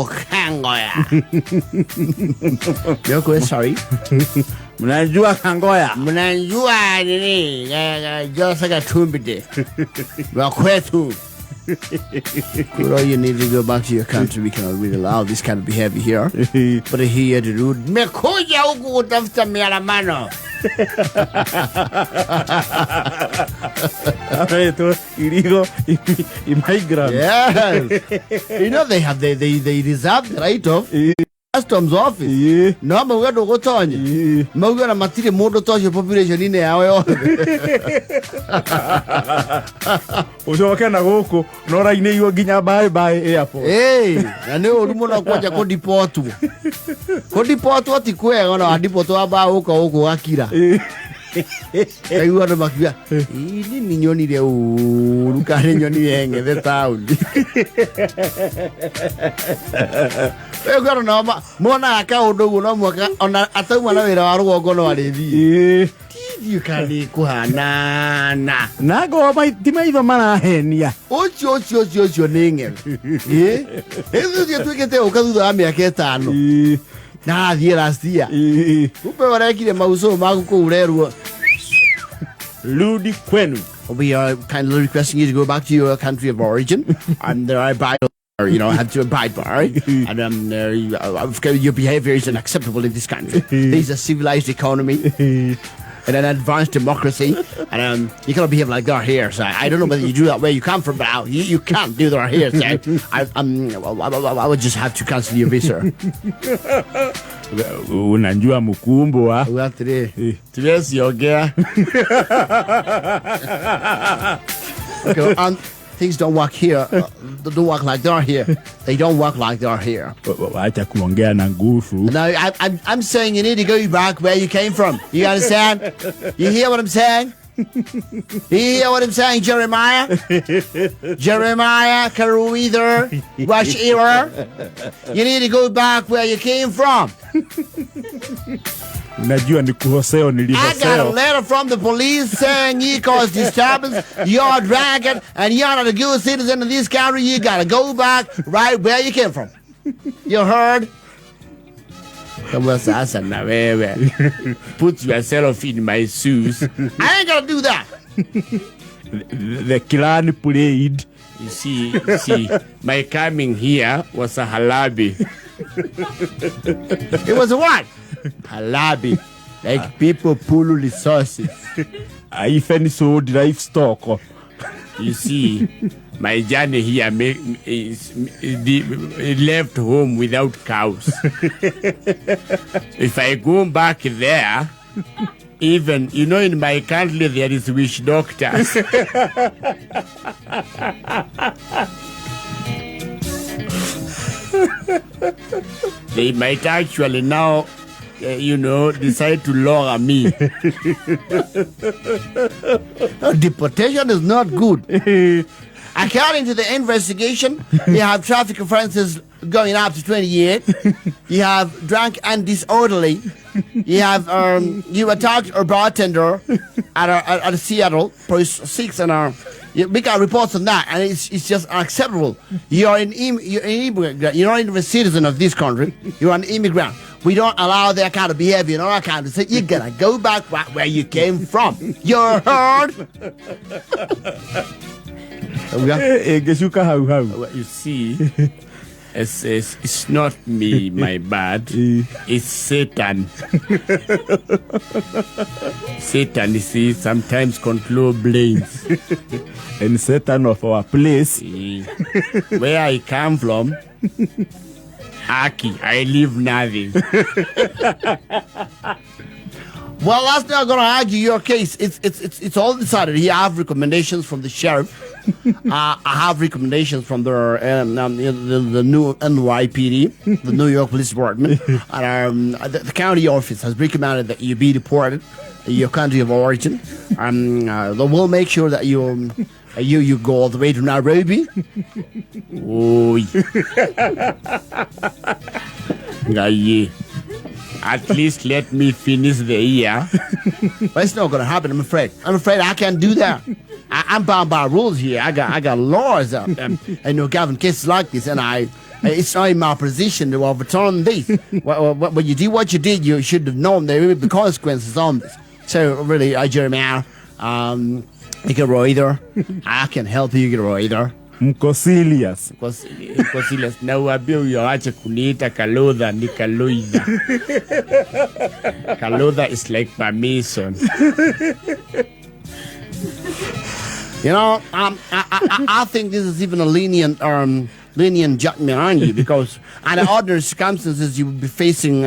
Kangoya. Yoko, sorry. Mnajua Kangoya. Mnajua nini? Just like a tumbide. Wakwetu. Kuro, you need to go back to your country. We cannot really allow this kind of behavior here. But here the road. Mekuja huku kutafuta mialamano. Illegal immigrant. Yes. You know they have they reserve the right of customs office. Yeah. No mauga ndo gotonya. Yeah. Mauga na matire mundu tocio population ine yawe yothe. Ucoke na guku no raine iwo nginya bye airport. Na ni uru muno kwaja ko deport. Ko deport ati kwega na deport aba huko akira. Kaigua ndo makia. Ini ni nyoni le uru kare nyoni yenge the town. Ego no mona aka undu no mwaka ona atauma na wira wa rugongo no arithi. You kali kuhana Nago ti maitho marahenia. Ocho ninge. Ezo dia twikete ukathutha miaka 5. Na thie last year. Upe warekire mauso magu kuurerwo. Ludi kwenu. We are kindly requesting you to go back to your country of origin, and there are have to abide by, and your behavior is unacceptable in this country. This is a civilized economy and an advanced democracy, and you cannot behave like that here. So I don't know whether you do that where you come from, but you can't do that here. So I would just have to cancel your visa. Unajua mkumbo wa tuliesiogea. Okay, and things don't work here. They don't work like they are here. They don't work like they are here. Acha kuongea na nguvu. No, I'm saying you need to go back where you came from. You understand? You hear what I'm saying? You hear what I'm saying, Jeremiah? Jeremiah, Karuitha, Washira. You need to go back where you came from. Najua ni kuhoseo nilihoseo. I got a letter from the police saying you caused disturbance, you're dragging, and you're not a good citizen of this country. You gotta go back right where you came from. You heard? Put yourself in my shoes. I ain't gonna do that. The clan played. You see, my coming here was a halabi. It was a what? Halabi. Like people pull resources. I even sold livestock. You see, my journey here left home without cows. If I go back there, even, in my country there is witch doctors. They might actually now, decide to lower me. Deportation is not good. According to the investigation, you have traffic offenses going up to 28. You have drunk and disorderly. You have you attacked a bartender at Seattle, post 6, and we got reports on that, and it's just unacceptable. You're an immigrant. You're not even a citizen of this country. You're an immigrant. We don't allow that kind of behavior in our country. So you gotta go back where you came from. You heard? You see, it's not me, my bad. It's Satan. Satan, you see, sometimes control brains. And Satan of our place. Where I come from, Aki, I live nothing. Well, that's not going to argue your case. It's all decided. Here I have recommendations from the sheriff. I have recommendations from the new NYPD, the New York Police Department. And the county office has recommended that you be deported to your country of origin. They will make sure that you go all the way to Nairobi. At least let me finish the year. But it's not going to happen, I'm afraid. I can't do that. I'm bound by rules here. I got laws. I know govern cases like this, and It's not in my position to overturn this. When you did what you did, you should have known there will be consequences on this. So really, Jeremiah, Karuitha, I can help you, Karuitha. Mkosilius. Mkosilius, na uambie huyo ache kuniita Karuitha, ni Karuitha. Karuitha is like permission. You know, I think this is even a lenient judgment on you, because under ordinary circumstances you would be facing,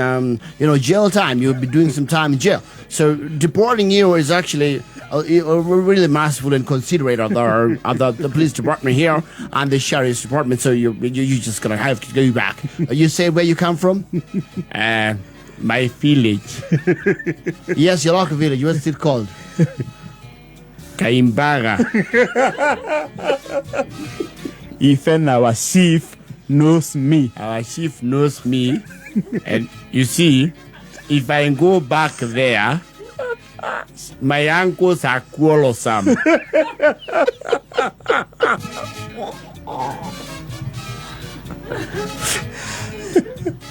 jail time. You would be doing some time in jail. So deporting you is actually really merciful and considerate of the police department here and the sheriff's department. So you're just gonna have to go back. You say where you come from? My village. Yes, your local village. What's it called? Kaimbaga. Even our chief knows me. Our chief knows me. And you see, if I go back there, my uncles are quarrelsome.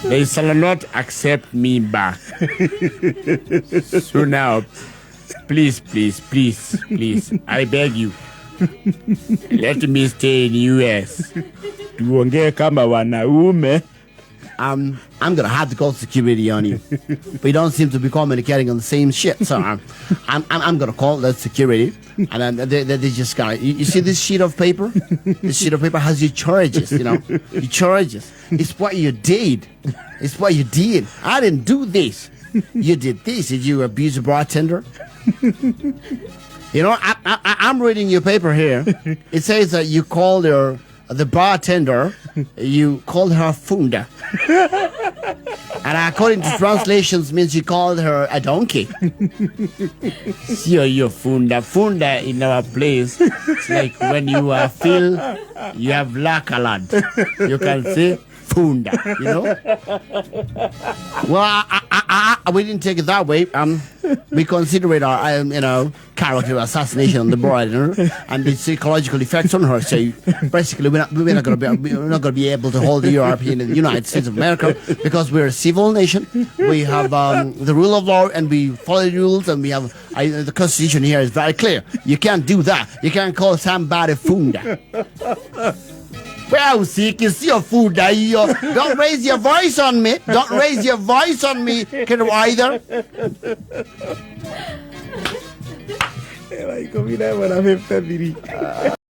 They shall not accept me back. So now, please, I beg you, let me stay in U.S. Tuongee kama wanaume. I'm gonna have to call security on you. We don't seem to be communicating on the same shit. So I'm gonna call the security, and then they just gotta. You see this sheet of paper? This sheet of paper has your charges. Your charges. It's what you did. It's what you did. I didn't do this. You did this. Did you abuse a bartender? I'm reading your paper here. It says that you called the bartender, you called her Fundaa. And according to translations means you called her a donkey. You're Fundaa. Fundaa in our place, it's like when you feel you have lack a lot. You can say Fundaa, Well, we didn't take it that way. We consider it our, character assassination on the bride and the psychological effects on her. So basically, we're not going to be able to hold the European and the United States of America, because we're a civil nation. We have the rule of law, and we follow the rules, and we have the Constitution here is very clear. You can't do that. You can't call somebody Fundaa. Well, sick is your food. Don't raise your voice on me. Don't raise your voice on me, Karuitha. Like,